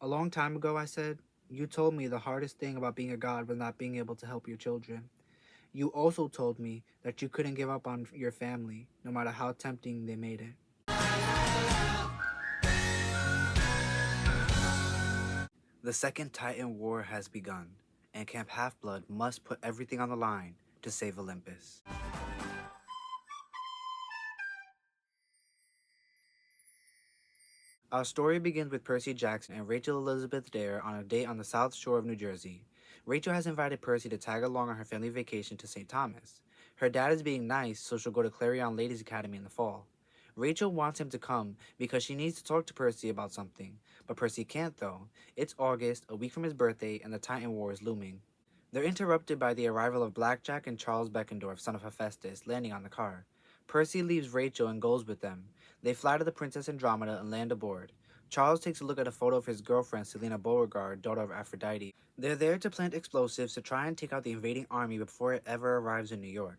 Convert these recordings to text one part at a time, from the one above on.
A long time ago, I said, you told me the hardest thing about being a god was not being able to help your children. You also told me that you couldn't give up on your family, no matter how tempting they made it. The Second Titan War has begun, and Camp Half-Blood must put everything on the line to save Olympus. Our story begins with Percy Jackson and Rachel Elizabeth Dare on a date on the south shore of New Jersey. Rachel has invited Percy to tag along on her family vacation to St. Thomas. Her dad is being nice, so she'll go to Clarion Ladies Academy in the fall. Rachel wants him to come because she needs to talk to Percy about something, but Percy can't though. It's August, a week from his birthday, and the Titan War is looming. They're interrupted by the arrival of Blackjack and Charles Beckendorf, son of Hephaestus, landing on the car. Percy leaves Rachel and goes with them. They fly to the Princess Andromeda and land aboard. Charles takes a look at a photo of his girlfriend, Selena Beauregard, daughter of Aphrodite. They're there to plant explosives to try and take out the invading army before it ever arrives in New York.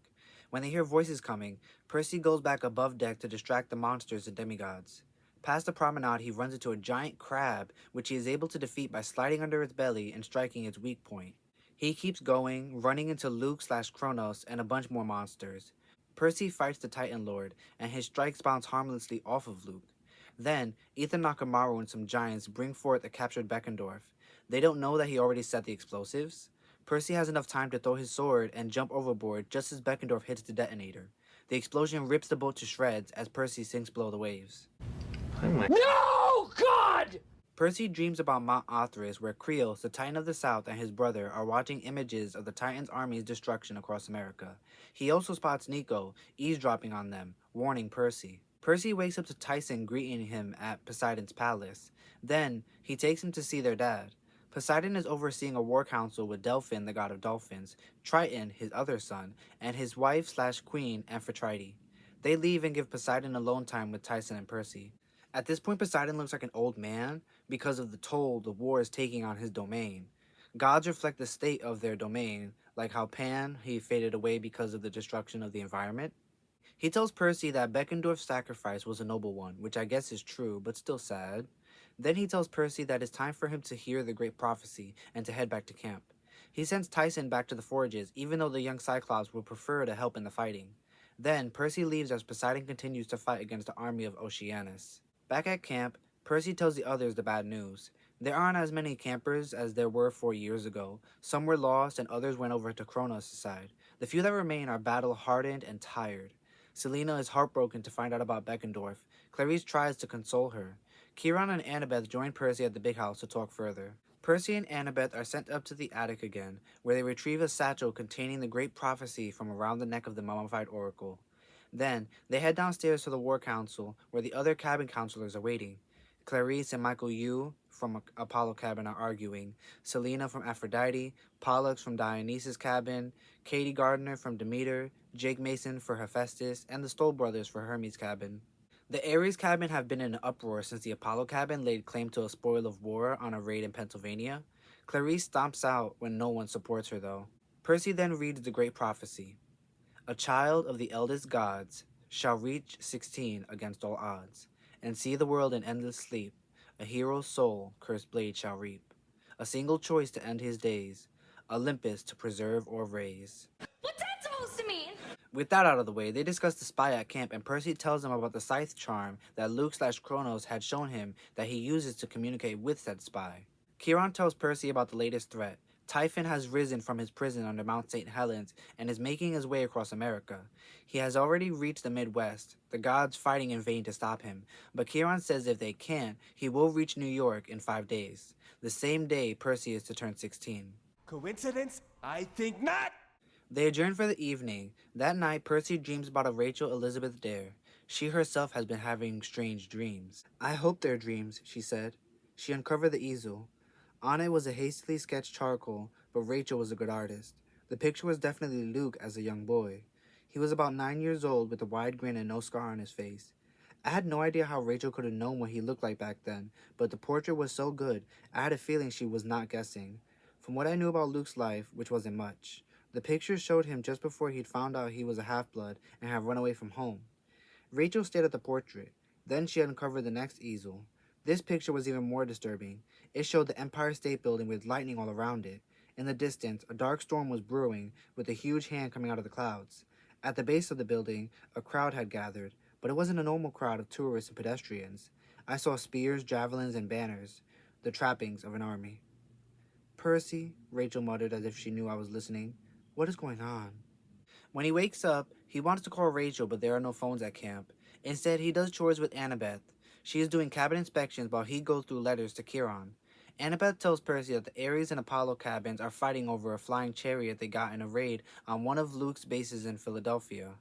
When they hear voices coming, Percy goes back above deck to distract the monsters and demigods. Past the promenade, he runs into a giant crab, which he is able to defeat by sliding under its belly and striking its weak point. He keeps going, running into Luke/Kronos and a bunch more monsters. Percy fights the Titan Lord, and his strikes bounce harmlessly off of Luke. Then, Ethan Nakamaru and some giants bring forth a captured Beckendorf. They don't know that he already set the explosives. Percy has enough time to throw his sword and jump overboard just as Beckendorf hits the detonator. The explosion rips the boat to shreds as Percy sinks below the waves. No, God! Percy dreams about Mount Athris, where Krios, the Titan of the South, and his brother are watching images of the Titan's army's destruction across America. He also spots Nico, eavesdropping on them, warning Percy. Percy wakes up to Tyson greeting him at Poseidon's palace. Then, he takes him to see their dad. Poseidon is overseeing a war council with Delphin, the god of dolphins, Triton, his other son, and his wife/queen, Amphitrite. They leave and give Poseidon alone time with Tyson and Percy. At this point, Poseidon looks like an old man because of the toll the war is taking on his domain. Gods reflect the state of their domain, like how Pan, he faded away because of the destruction of the environment. He tells Percy that Beckendorf's sacrifice was a noble one, which I guess is true, but still sad. Then he tells Percy that it's time for him to hear the great prophecy and to head back to camp. He sends Tyson back to the forges, even though the young Cyclops would prefer to help in the fighting. Then, Percy leaves as Poseidon continues to fight against the army of Oceanus. Back at camp, Percy tells the others the bad news. There aren't as many campers as there were 4 years ago. Some were lost and others went over to Kronos' side. The few that remain are battle-hardened and tired. Selena is heartbroken to find out about Beckendorf. Clarice tries to console her. Chiron and Annabeth join Percy at the big house to talk further. Percy and Annabeth are sent up to the attic again, where they retrieve a satchel containing the great prophecy from around the neck of the mummified oracle. Then, they head downstairs to the War Council, where the other cabin counselors are waiting. Clarice and Michael Yu from Apollo cabin are arguing, Selena from Aphrodite, Pollux from Dionysus' cabin, Katie Gardner from Demeter, Jake Mason for Hephaestus, and the Stoll brothers for Hermes' cabin. The Ares cabin have been in an uproar since the Apollo cabin laid claim to a spoil of war on a raid in Pennsylvania. Clarice stomps out when no one supports her though. Percy then reads the great prophecy. A child of the eldest gods shall reach 16 against all odds, and see the world in endless sleep. A hero's soul cursed blade shall reap. A single choice to end his days, Olympus to preserve or raise. What's that supposed to mean? With that out of the way, they discuss the spy at camp and Percy tells them about the scythe charm that Luke/Kronos had shown him that he uses to communicate with said spy. Chiron tells Percy about the latest threat. Typhon has risen from his prison under Mount St. Helens and is making his way across America. He has already reached the Midwest, the gods fighting in vain to stop him, but Chiron says if they can't, he will reach New York in 5 days, the same day Percy is to turn 16. Coincidence? I think not! They adjourn for the evening. That night, Percy dreams about a Rachel Elizabeth Dare. She herself has been having strange dreams. I hope they're dreams, she said. She uncovered the easel. On it was a hastily sketched charcoal, but Rachel was a good artist. The picture was definitely Luke as a young boy. He was about 9 years old with a wide grin and no scar on his face. I had no idea how Rachel could have known what he looked like back then, but the portrait was so good, I had a feeling she was not guessing. From what I knew about Luke's life, which wasn't much, the picture showed him just before he'd found out he was a half-blood and had run away from home. Rachel stared at the portrait. Then she uncovered the next easel. This picture was even more disturbing. It showed the Empire State Building with lightning all around it. In the distance, a dark storm was brewing, with a huge hand coming out of the clouds. At the base of the building, a crowd had gathered, but it wasn't a normal crowd of tourists and pedestrians. I saw spears, javelins, and banners, the trappings of an army. Percy, Rachel muttered as if she knew I was listening. What is going on? When he wakes up, he wants to call Rachel, but there are no phones at camp. Instead, he does chores with Annabeth. She is doing cabin inspections while he goes through letters to Chiron. Annabeth tells Percy that the Ares and Apollo cabins are fighting over a flying chariot they got in a raid on one of Luke's bases in Philadelphia.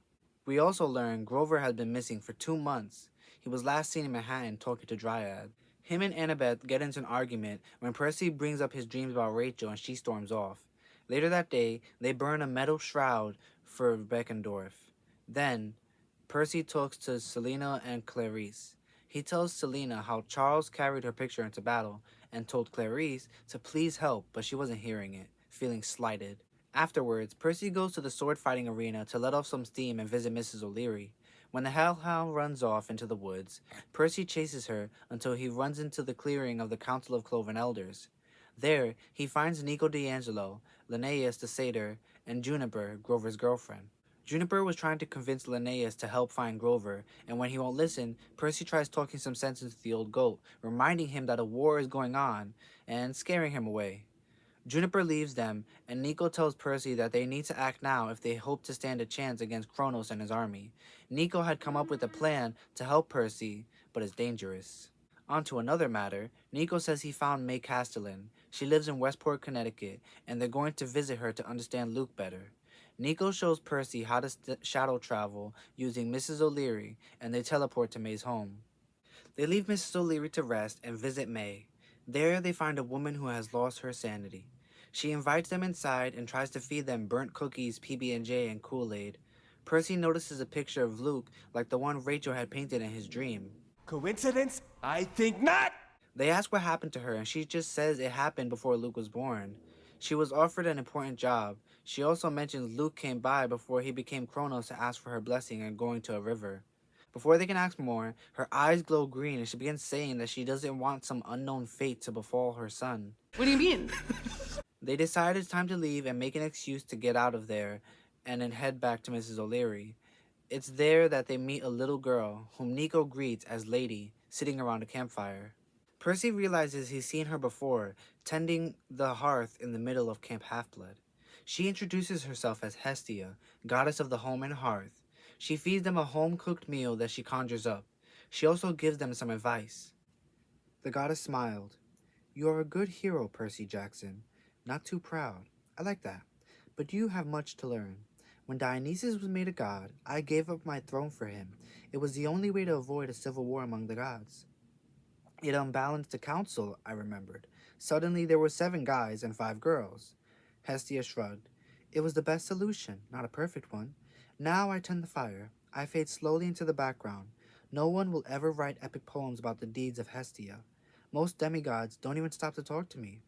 We also learn Grover has been missing for 2 months. He was last seen in Manhattan talking to Dryad. Him and Annabeth get into an argument when Percy brings up his dreams about Rachel and she storms off. Later that day, they burn a metal shroud for Beckendorf. Then, Percy talks to Selena and Clarice. He tells Selena how Charles carried her picture into battle and told Clarice to please help, but she wasn't hearing it, feeling slighted. Afterwards, Percy goes to the sword fighting arena to let off some steam and visit Mrs. O'Leary. When the hellhound runs off into the woods, Percy chases her until he runs into the clearing of the Council of Cloven Elders. There, he finds Nico D'Angelo, Linnaeus the satyr, and Juniper, Grover's girlfriend. Juniper was trying to convince Linnaeus to help find Grover, and when he won't listen, Percy tries talking some sense into the old goat, reminding him that a war is going on, and scaring him away. Juniper leaves them, and Nico tells Percy that they need to act now if they hope to stand a chance against Kronos and his army. Nico had come up with a plan to help Percy, but it's dangerous. On to another matter, Nico says he found May Castellan. She lives in Westport, Connecticut, and they're going to visit her to understand Luke better. Nico shows Percy how to shadow travel using Mrs. O'Leary, and they teleport to May's home. They leave Mrs. O'Leary to rest and visit May. There they find a woman who has lost her sanity. She invites them inside and tries to feed them burnt cookies, PB&J, and Kool-Aid. Percy notices a picture of Luke like the one Rachel had painted in his dream. Coincidence? I think not! They ask what happened to her, and she just says it happened before Luke was born. She was offered an important job. She also mentions Luke came by before he became Kronos to ask for her blessing and going to a river. Before they can ask more, her eyes glow green and she begins saying that she doesn't want some unknown fate to befall her son. What do you mean? They decide it's time to leave and make an excuse to get out of there and then head back to Mrs. O'Leary. It's there that they meet a little girl, whom Nico greets as Lady, sitting around a campfire. Percy realizes he's seen her before, tending the hearth in the middle of Camp Half-Blood. She introduces herself as Hestia, goddess of the home and hearth. She feeds them a home-cooked meal that she conjures up. She also gives them some advice. The goddess smiled. "You are a good hero, Percy Jackson. Not too proud. I like that. But you have much to learn. When Dionysus was made a god, I gave up my throne for him. It was the only way to avoid a civil war among the gods. It unbalanced the council, I remembered. Suddenly there were 7 guys and 5 girls. Hestia shrugged. It was the best solution, not a perfect one. Now I tend the fire. I fade slowly into the background. No one will ever write epic poems about the deeds of Hestia. Most demigods don't even stop to talk to me.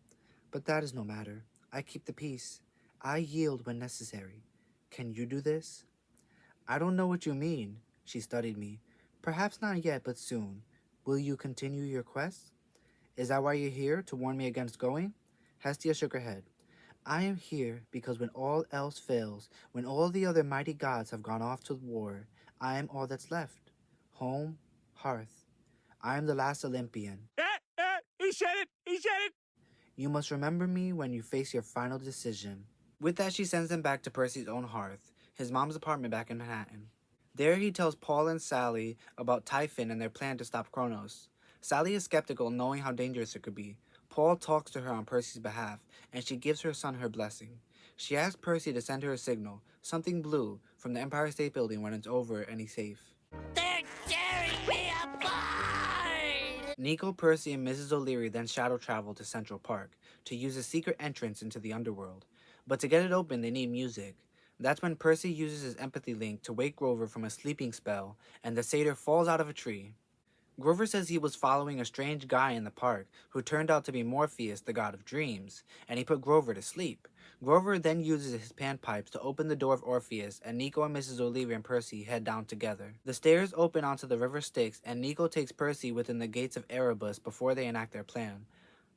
But that is no matter. I keep the peace. I yield when necessary. Can you do this?" "I don't know what you mean." She studied me. "Perhaps not yet, but soon. Will you continue your quest? Is that why you're here, to warn me against going?" Hestia shook her head. "I am here because when all else fails, when all the other mighty gods have gone off to war, I am all that's left. Home, hearth. I am the last Olympian. He said it! He said it! You must remember me when you face your final decision." With that, she sends them back to Percy's own hearth, his mom's apartment back in Manhattan. There he tells Paul and Sally about Typhon and their plan to stop Kronos. Sally is skeptical, knowing how dangerous it could be. Paul talks to her on Percy's behalf, and she gives her son her blessing. She asks Percy to send her a signal, something blue, from the Empire State Building when it's over and he's safe. They're tearing me apart! Nico, Percy, and Mrs. O'Leary then shadow travel to Central Park to use a secret entrance into the underworld. But to get it open, they need music. That's when Percy uses his empathy link to wake Grover from a sleeping spell, and the satyr falls out of a tree. Grover says he was following a strange guy in the park who turned out to be Morpheus, the god of dreams, and he put Grover to sleep. Grover then uses his panpipes to open the door of Orpheus, and Nico and Mrs. O'Leary and Percy head down together. The stairs open onto the river Styx, and Nico takes Percy within the gates of Erebus before they enact their plan.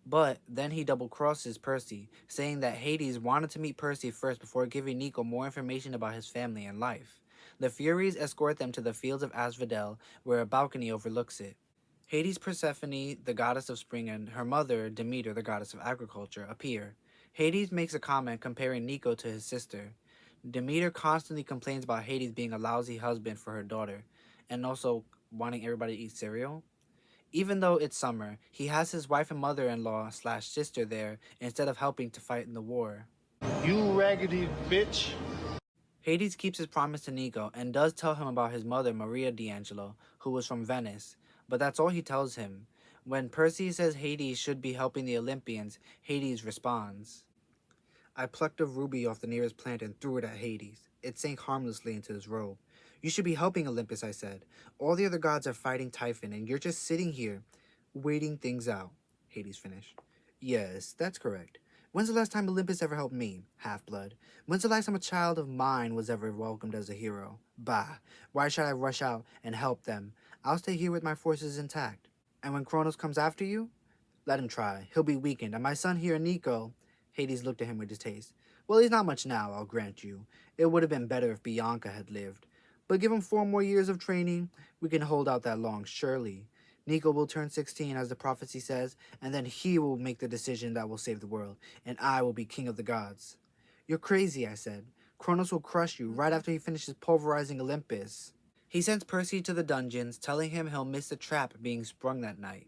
But then he double crosses Percy, saying that Hades wanted to meet Percy first before giving Nico more information about his family and life. The Furies escort them to the fields of Asphodel, where a balcony overlooks it. Hades, Persephone, the goddess of spring, and her mother, Demeter, the goddess of agriculture, appear. Hades makes a comment comparing Nico to his sister. Demeter constantly complains about Hades being a lousy husband for her daughter, and also wanting everybody to eat cereal. Even though it's summer, he has his wife and mother-in-law slash sister there instead of helping to fight in the war. You raggedy bitch. Hades keeps his promise to Nico and does tell him about his mother, Maria D'Angelo, who was from Venice, but that's all he tells him. When Percy says Hades should be helping the Olympians, Hades responds, I plucked a ruby off the nearest plant and threw it at Hades. It sank harmlessly into his robe. You should be helping Olympus, I said. All the other gods are fighting Typhon, and you're just sitting here, waiting things out. Hades finished. Yes, that's correct. When's the last time Olympus ever helped me, Half-Blood? When's the last time a child of mine was ever welcomed as a hero? Bah, why should I rush out and help them? I'll stay here with my forces intact. And when Kronos comes after you? Let him try. He'll be weakened, and my son here, Nico... Hades looked at him with distaste. Well, he's not much now, I'll grant you. It would have been better if Bianca had lived. But give him 4 more years of training. We can hold out that long, surely. Nico will turn 16, as the prophecy says, and then he will make the decision that will save the world, and I will be king of the gods. You're crazy, I said. Kronos will crush you right after he finishes pulverizing Olympus. He sends Percy to the dungeons, telling him he'll miss the trap being sprung that night.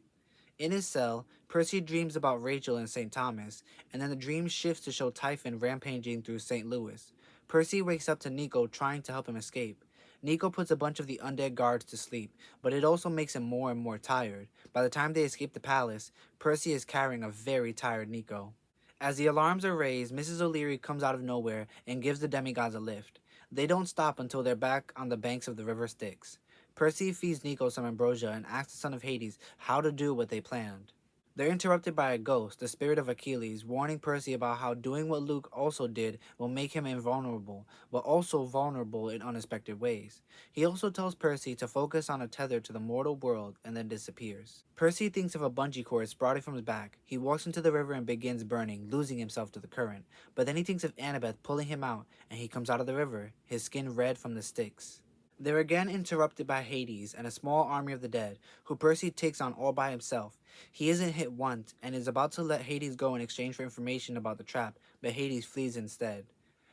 In his cell, Percy dreams about Rachel and St. Thomas, and then the dream shifts to show Typhon rampaging through St. Louis. Percy wakes up to Nico trying to help him escape. Nico puts a bunch of the undead guards to sleep, but it also makes him more and more tired. By the time they escape the palace, Percy is carrying a very tired Nico. As the alarms are raised, Mrs. O'Leary comes out of nowhere and gives the demigods a lift. They don't stop until they're back on the banks of the river Styx. Percy feeds Nico some ambrosia and asks the son of Hades how to do what they planned. They're interrupted by a ghost, the spirit of Achilles, warning Percy about how doing what Luke also did will make him invulnerable, but also vulnerable in unexpected ways. He also tells Percy to focus on a tether to the mortal world and then disappears. Percy thinks of a bungee cord sprouting from his back. He walks into the river and begins burning, losing himself to the current. But then he thinks of Annabeth pulling him out, and he comes out of the river, his skin red from the Styx. They're again interrupted by Hades and a small army of the dead, who Percy takes on all by himself. He isn't hit once, and is about to let Hades go in exchange for information about the trap, but Hades flees instead.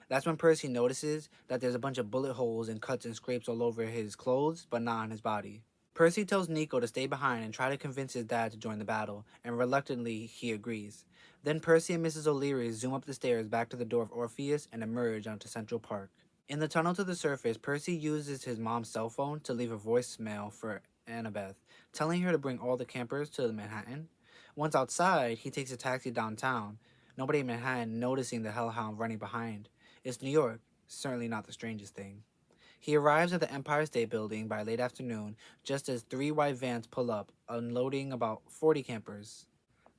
That's when Percy notices that there's a bunch of bullet holes and cuts and scrapes all over his clothes, but not on his body. Percy tells Nico to stay behind and try to convince his dad to join the battle, and reluctantly he agrees. Then Percy and Mrs. O'Leary zoom up the stairs back to the door of Orpheus and emerge onto Central Park. In the tunnel to the surface, Percy uses his mom's cell phone to leave a voicemail for Annabeth, telling her to bring all the campers to Manhattan. Once outside, he takes a taxi downtown, nobody in Manhattan noticing the hellhound running behind. It's New York, certainly not the strangest thing. He arrives at the Empire State Building by late afternoon, just as 3 white vans pull up, unloading about 40 campers.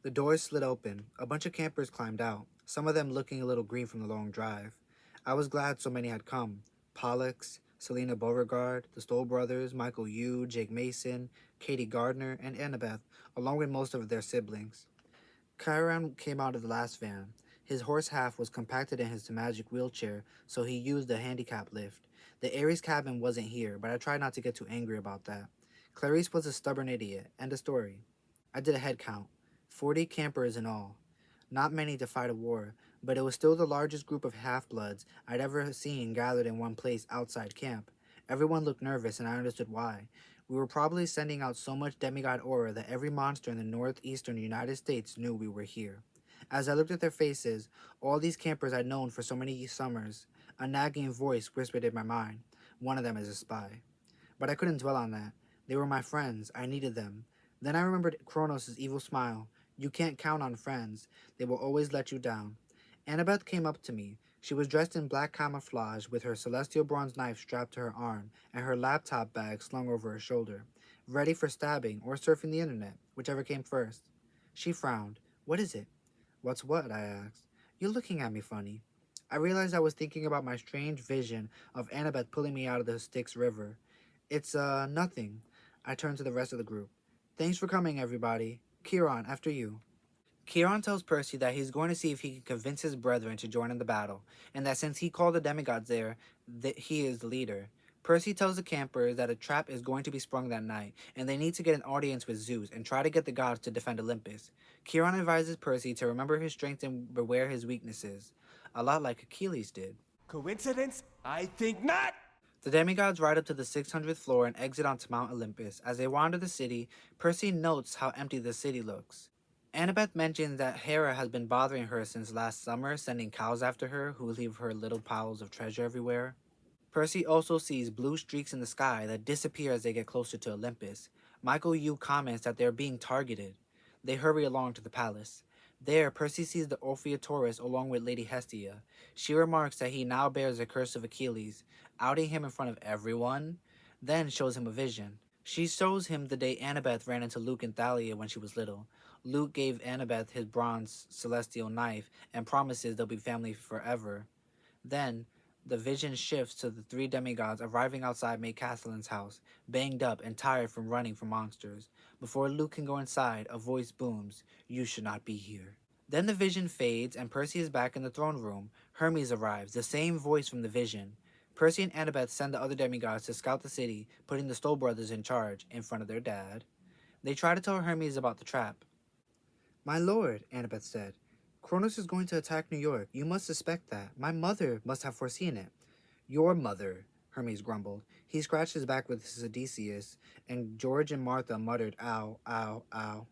The doors slid open. A bunch of campers climbed out, some of them looking a little green from the long drive. I was glad so many had come. Pollux, Selena Beauregard, the Stoll brothers, Michael Yu, Jake Mason, Katie Gardner, and Annabeth, along with most of their siblings. Chiron came out of the last van. His horse half was compacted in his magic wheelchair, so he used a handicap lift. The Ares cabin wasn't here, but I tried not to get too angry about that. Clarice was a stubborn idiot. End of story. I did a head count. 40 campers in all. Not many to fight a war, but it was still the largest group of half-bloods I'd ever seen gathered in one place outside camp. Everyone looked nervous, and I understood why. We were probably sending out so much demigod aura that every monster in the northeastern United States knew we were here. As I looked at their faces, all these campers I'd known for so many summers, a nagging voice whispered in my mind, one of them is a spy. But I couldn't dwell on that. They were my friends. I needed them. Then I remembered Kronos' evil smile. You can't count on friends. They will always let you down. Annabeth came up to me. She was dressed in black camouflage with her celestial bronze knife strapped to her arm and her laptop bag slung over her shoulder. ready for stabbing or surfing the internet, whichever came first. She frowned. What is it? What's what? I asked. You're looking at me funny. I realized I was thinking about my strange vision of Annabeth pulling me out of the Styx River. It's, nothing. I turned to the rest of the group. Thanks for coming, everybody. Kieran, after you. Kieran tells Percy that he's going to see if he can convince his brethren to join in the battle, and that since he called the demigods there, that he is the leader. Percy tells the campers that a trap is going to be sprung that night, and they need to get an audience with Zeus and try to get the gods to defend Olympus. Kieran advises Percy to remember his strengths and beware his weaknesses, a lot like Achilles did. Coincidence? I think not! The demigods ride up to the 600th floor and exit onto Mount Olympus. As they wander the city, Percy notes how empty the city looks. Annabeth mentions that Hera has been bothering her since last summer, sending cows after her who leave her little piles of treasure everywhere. Percy also sees blue streaks in the sky that disappear as they get closer to Olympus. Michael Yu comments that they are being targeted. They hurry along to the palace. There, Percy sees the Ophiutorus along with Lady Hestia. She remarks that he now bears the curse of Achilles, outing him in front of everyone, then shows him a vision. She shows him the day Annabeth ran into Luke and Thalia when she was little. Luke gave Annabeth his bronze celestial knife and promises they'll be family forever. Then, the vision shifts to the three demigods arriving outside May Castellan's house, banged up and tired from running from monsters. Before Luke can go inside, a voice booms, "You should not be here." Then the vision fades and Percy is back in the throne room. Hermes arrives, the same voice from the vision. Percy and Annabeth send the other demigods to scout the city, putting the Stoll brothers in charge, in front of their dad. They try to tell Hermes about the trap. My lord, Annabeth said, Kronos is going to attack New York. You must suspect that. My mother must have foreseen it. Your mother, Hermes grumbled. He scratched his back with his Odysseus, and George and Martha muttered, ow, ow, ow.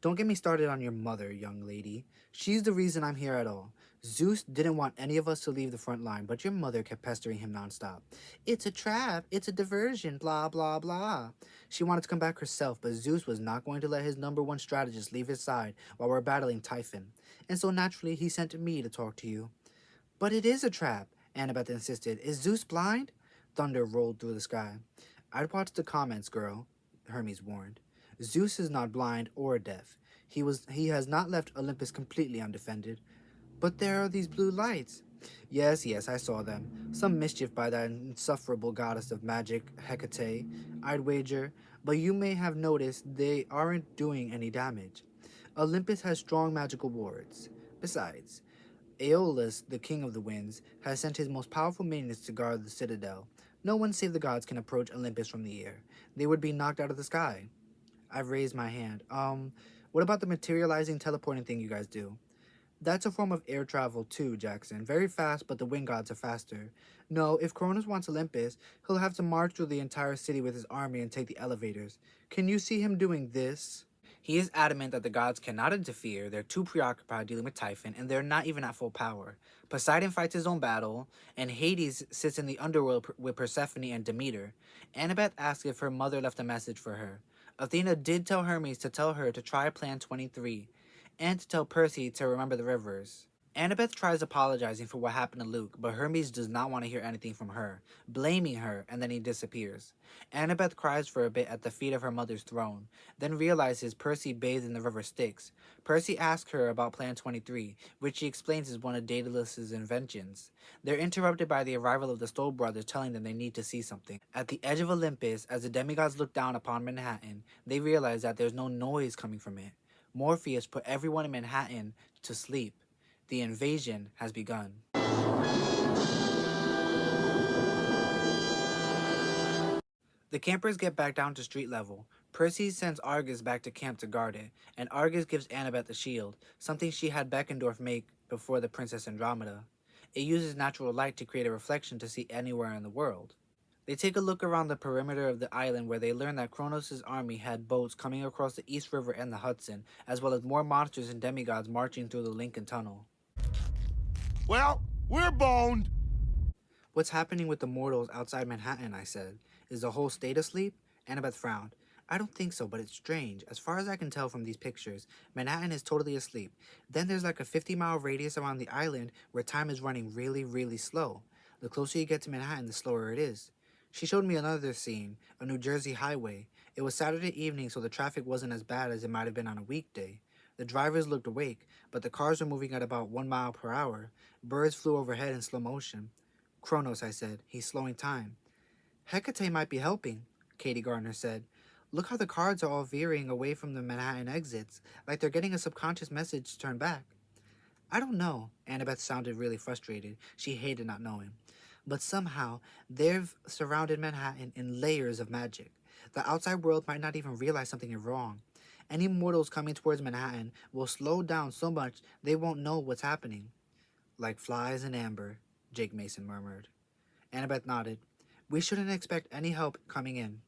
Don't get me started on your mother, young lady. She's the reason I'm here at all. Zeus didn't want any of us to leave the front line, but your mother kept pestering him nonstop. It's a trap. It's a diversion. Blah, blah, blah. She wanted to come back herself, but Zeus was not going to let his number one strategist leave his side while we're battling Typhon. And so naturally, he sent me to talk to you. But it is a trap, Annabeth insisted. Is Zeus blind? Thunder rolled through the sky. I'd watch the comments, girl, Hermes warned. Zeus is not blind or deaf. He has not left Olympus completely undefended. But there are these blue lights. Yes, I saw them. Some mischief by that insufferable goddess of magic, Hecate, I'd wager, but you may have noticed they aren't doing any damage. Olympus has strong magical wards. Besides, Aeolus, the king of the winds, has sent his most powerful minions to guard the citadel. No one save the gods can approach Olympus from the air. They would be knocked out of the sky. I've raised my hand. What about the materializing, teleporting thing you guys do? That's a form of air travel too, Jackson. Very fast, but the wind gods are faster. No, if Cronus wants Olympus, he'll have to march through the entire city with his army and take the elevators. Can you see him doing this? He is adamant that the gods cannot interfere, they're too preoccupied dealing with Typhon, and they're not even at full power. Poseidon fights his own battle, and Hades sits in the underworld with Persephone and Demeter. Annabeth asks if her mother left a message for her. Athena did tell Hermes to tell her to try Plan 23, and to tell Percy to remember the rivers. Annabeth tries apologizing for what happened to Luke, but Hermes does not want to hear anything from her, blaming her, and then he disappears. Annabeth cries for a bit at the feet of her mother's throne, then realizes Percy bathed in the river Styx. Percy asks her about Plan 23, which she explains is one of Daedalus's inventions. They're interrupted by the arrival of the Stoll brothers telling them they need to see something. At the edge of Olympus, as the demigods look down upon Manhattan, they realize that there's no noise coming from it. Morpheus put everyone in Manhattan to sleep. The invasion has begun. The campers get back down to street level. Percy sends Argus back to camp to guard it, and Argus gives Annabeth the shield, something she had Beckendorf make before the Princess Andromeda. It uses natural light to create a reflection to see anywhere in the world. They take a look around the perimeter of the island where they learn that Kronos' army had boats coming across the East River and the Hudson, as well as more monsters and demigods marching through the Lincoln Tunnel. Well, we're boned. What's happening with the mortals outside Manhattan, I said. Is the whole state asleep? Annabeth frowned. I don't think so, but it's strange. As far as I can tell from these pictures, Manhattan is totally asleep. Then there's like a 50-mile radius around the island where time is running really, really slow. The closer you get to Manhattan, the slower it is. She showed me another scene, a New Jersey highway. It was Saturday evening, so the traffic wasn't as bad as it might have been on a weekday. The drivers looked awake, but the cars were moving at about 1 mile per hour. Birds flew overhead in slow motion. Kronos, I said. He's slowing time. Hecate might be helping, Katie Gardner said. Look how the cars are all veering away from the Manhattan exits, like they're getting a subconscious message to turn back. I don't know. Annabeth sounded really frustrated. She hated not knowing. But somehow, they've surrounded Manhattan in layers of magic. The outside world might not even realize something is wrong. Any mortals coming towards Manhattan will slow down so much they won't know what's happening. Like flies in amber, Jake Mason murmured. Annabeth nodded. We shouldn't expect any help coming in.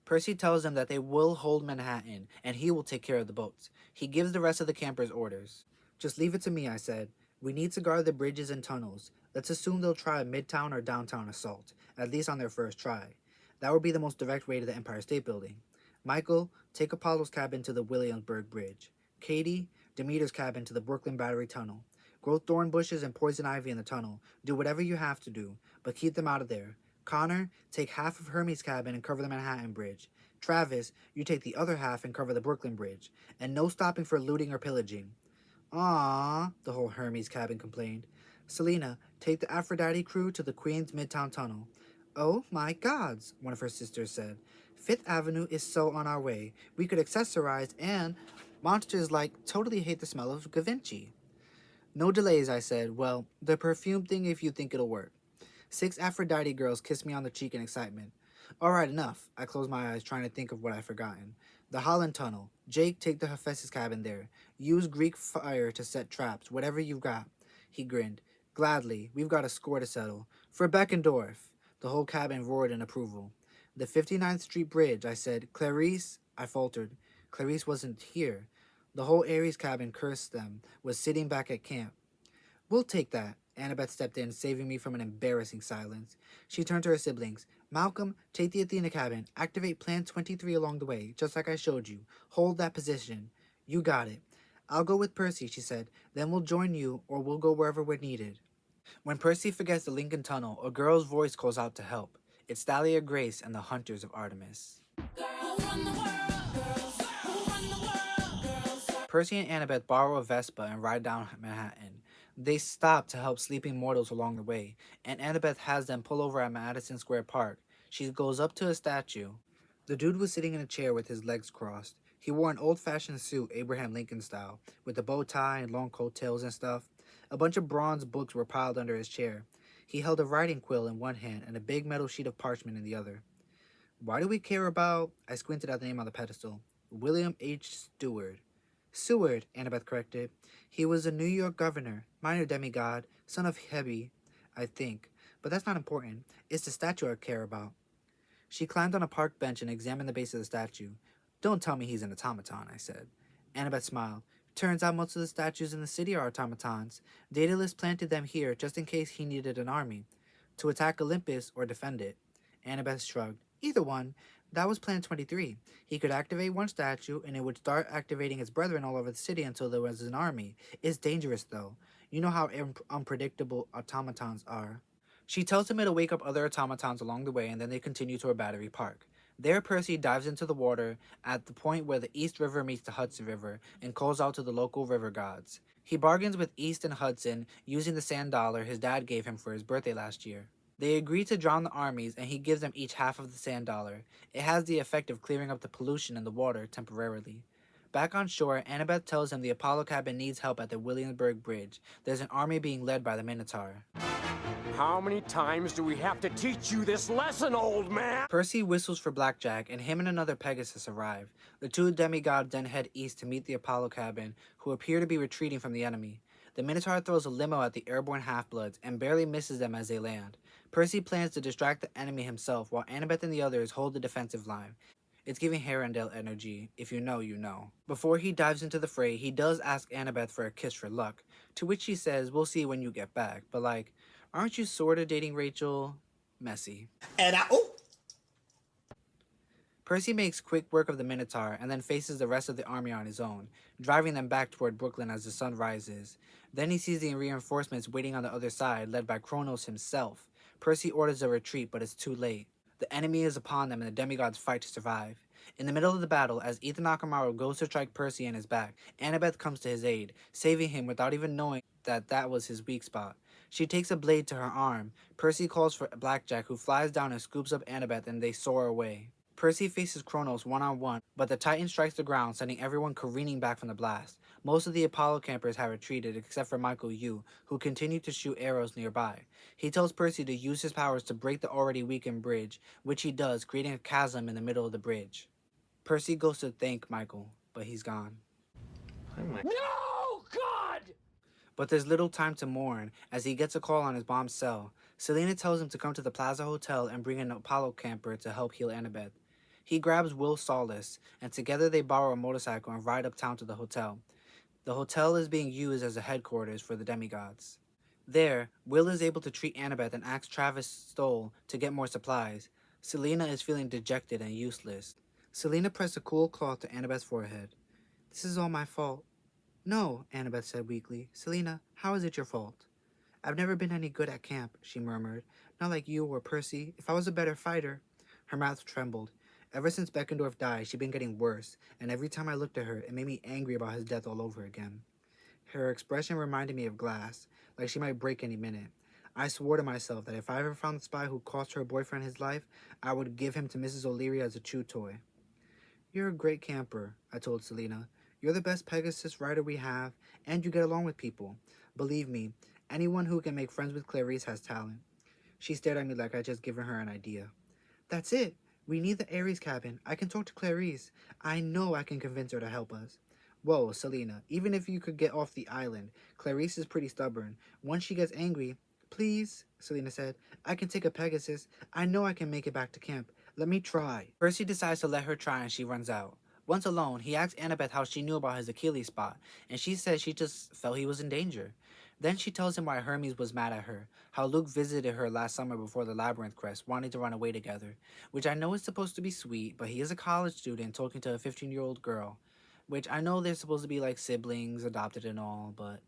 Percy tells them that they will hold Manhattan, and he will take care of the boats. He gives the rest of the campers orders. Just leave it to me, I said. We need to guard the bridges and tunnels. Let's assume they'll try a midtown or downtown assault, at least on their first try. That would be the most direct way to the Empire State Building. Michael, take Apollo's cabin to the Williamsburg Bridge. Katie, Demeter's cabin to the Brooklyn Battery Tunnel. Grow thorn bushes and poison ivy in the tunnel. Do whatever you have to do, but keep them out of there. Connor, take half of Hermes' cabin and cover the Manhattan Bridge. Travis, you take the other half and cover the Brooklyn Bridge. And no stopping for looting or pillaging. Aww, the whole Hermes cabin complained. Selena, take the Aphrodite crew to the Queens Midtown Tunnel. Oh my gods, one of her sisters said. Fifth Avenue is so on our way. We could accessorize and monsters like totally hate the smell of Gavinci. No delays, I said. Well, the perfume thing if you think it'll work. 6 Aphrodite girls kissed me on the cheek in excitement. All right, enough. I closed my eyes, trying to think of what I'd forgotten. The Holland Tunnel. Jake, take the Hephaestus cabin there. Use Greek fire to set traps, whatever you've got. He grinned. Gladly. We've got a score to settle. For Beckendorf. The whole cabin roared in approval. The 59th Street Bridge, I said. Clarice? I faltered. Clarice wasn't here. The whole Ares cabin cursed them, was sitting back at camp. We'll take that. Annabeth stepped in, saving me from an embarrassing silence. She turned to her siblings. Malcolm, take the Athena cabin. Activate Plan 23 along the way, just like I showed you. Hold that position. You got it. I'll go with Percy, she said. Then we'll join you, or we'll go wherever we're needed. When Percy forgets the Lincoln Tunnel, a girl's voice calls out to help. It's Thalia Grace and the Hunters of Artemis. Percy and Annabeth borrow a Vespa and ride down Manhattan. They stop to help sleeping mortals along the way, and Annabeth has them pull over at Madison Square Park. She goes up to a statue. The dude was sitting in a chair with his legs crossed. He wore an old-fashioned suit, Abraham Lincoln style, with a bow tie and long coattails and stuff. A bunch of bronze books were piled under his chair. He held a writing quill in one hand and a big metal sheet of parchment in the other. Why do we care about... I squinted at the name on the pedestal. William H. Stewart. Seward, Annabeth corrected. He was a New York governor, minor demigod, son of Hebe, I think. But that's not important. It's the statue I care about. She climbed on a park bench and examined the base of the statue. Don't tell me he's an automaton, I said. Annabeth smiled. Turns out most of the statues in the city are automatons. Daedalus planted them here just in case he needed an army. To attack Olympus or defend it. Annabeth shrugged. Either one. That was Plan 23. He could activate one statue, and it would start activating its brethren all over the city until there was an army. It's dangerous, though. You know how unpredictable automatons are. She tells him it'll wake up other automatons along the way, and then they continue to a battery park. There, Percy dives into the water at the point where the East River meets the Hudson River and calls out to the local river gods. He bargains with East and Hudson using the sand dollar his dad gave him for his birthday last year. They agree to drown the armies, and he gives them each half of the sand dollar. It has the effect of clearing up the pollution in the water temporarily. Back on shore, Annabeth tells him the Apollo cabin needs help at the Williamsburg Bridge. There's an army being led by the Minotaur. How many times do we have to teach you this lesson, old man? Percy whistles for Blackjack, and him and another Pegasus arrive. The two demigods then head east to meet the Apollo cabin, who appear to be retreating from the enemy. The Minotaur throws a limo at the airborne half-bloods and barely misses them as they land. Percy plans to distract the enemy himself, while Annabeth and the others hold the defensive line. It's giving Herondale energy. If you know, you know. Before he dives into the fray, he does ask Annabeth for a kiss for luck, to which she says, we'll see when you get back. But like, aren't you sorta dating Rachel? Messy. Percy makes quick work of the Minotaur and then faces the rest of the army on his own, driving them back toward Brooklyn as the sun rises. Then he sees the reinforcements waiting on the other side, led by Kronos himself. Percy orders a retreat, but it's too late. The enemy is upon them and the demigods fight to survive. In the middle of the battle, as Ethan Nakamura goes to strike Percy in his back, Annabeth comes to his aid, saving him without even knowing that that was his weak spot. She takes a blade to her arm. Percy calls for Blackjack, who flies down and scoops up Annabeth, and they soar away. Percy faces Kronos one-on-one, but the Titan strikes the ground, sending everyone careening back from the blast. Most of the Apollo campers have retreated, except for Michael Yu, who continued to shoot arrows nearby. He tells Percy to use his powers to break the already weakened bridge, which he does, creating a chasm in the middle of the bridge. Percy goes to thank Michael, but he's gone. No, God! But there's little time to mourn, as he gets a call on his mom's cell. Selena tells him to come to the Plaza Hotel and bring an Apollo camper to help heal Annabeth. He grabs Will Solace, and together they borrow a motorcycle and ride uptown to the hotel. The hotel is being used as a headquarters for the demigods. There, Will is able to treat Annabeth and asks Travis Stoll to get more supplies. Selena is feeling dejected and useless. Selena pressed a cool cloth to Annabeth's forehead. "This is all my fault." "No," Annabeth said weakly. "Selena, how is it your fault?" "I've never been any good at camp," she murmured. "Not like you or Percy. If I was a better fighter." Her mouth trembled. Ever since Beckendorf died, she'd been getting worse, and every time I looked at her, it made me angry about his death all over again. Her expression reminded me of glass, like she might break any minute. I swore to myself that if I ever found the spy who cost her boyfriend his life, I would give him to Mrs. O'Leary as a chew toy. "You're a great camper," I told Selena. "You're the best Pegasus rider we have, and you get along with people. Believe me, anyone who can make friends with Clarice has talent." She stared at me like I'd just given her an idea. "That's it. We need the Ares cabin. I can talk to Clarice. I know I can convince her to help us." "Whoa, Selena, even if you could get off the island, Clarice is pretty stubborn. Once she gets angry..." "Please," Selena said. "I can take a Pegasus. I know I can make it back to camp. Let me try." Percy decides to let her try and she runs out. Once alone, he asks Annabeth how she knew about his Achilles spot, and she says she just felt he was in danger. Then she tells him why Hermes was mad at her, how Luke visited her last summer before the Labyrinth quest, wanting to run away together, which I know is supposed to be sweet, but he is a college student talking to a 15-year-old girl, which I know they're supposed to be like siblings, adopted and all, but...